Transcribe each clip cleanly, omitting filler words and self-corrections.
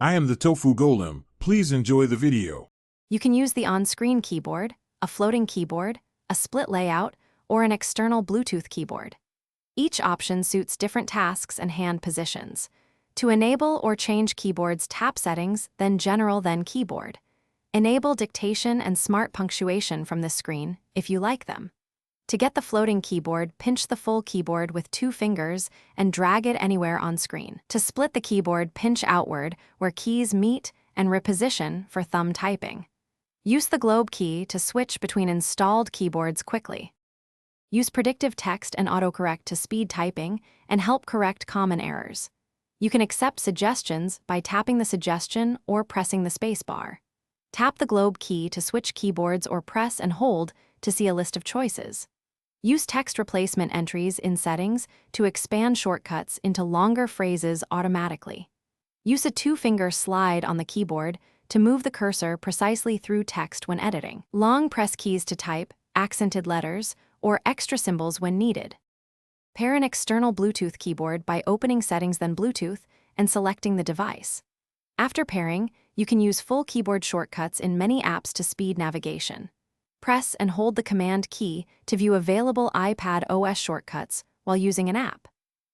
I am the Tofu Golem. Please enjoy the video. You can use the on-screen keyboard, a floating keyboard, a split layout, or an external Bluetooth keyboard. Each option suits different tasks and hand positions. To enable or change keyboards, tap Settings, then General, then Keyboard. Enable dictation and smart punctuation from this screen, if you like them. To get the floating keyboard, pinch the full keyboard with 2 fingers and drag it anywhere on screen. To split the keyboard, pinch outward where keys meet and reposition for thumb typing. Use the globe key to switch between installed keyboards quickly. Use predictive text and autocorrect to speed typing and help correct common errors. You can accept suggestions by tapping the suggestion or pressing the spacebar. Tap the globe key to switch keyboards or press and hold to see a list of choices. Use text replacement entries in Settings to expand shortcuts into longer phrases automatically. Use a 2-finger slide on the keyboard to move the cursor precisely through text when editing. Long press keys to type, accented letters, or extra symbols when needed. Pair an external Bluetooth keyboard by opening Settings, then Bluetooth, and selecting the device. After pairing, you can use full keyboard shortcuts in many apps to speed navigation. Press and hold the Command key to view available iPad OS shortcuts while using an app.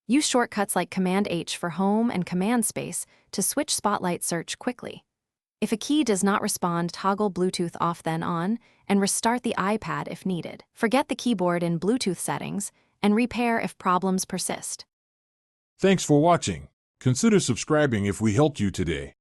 Use shortcuts like Command H for home and Command Space to switch Spotlight search quickly. If a key does not respond, toggle Bluetooth off then on, and restart the iPad if needed. Forget the keyboard in Bluetooth settings and repair if problems persist. Thanks for watching. Consider subscribing if we helped you today.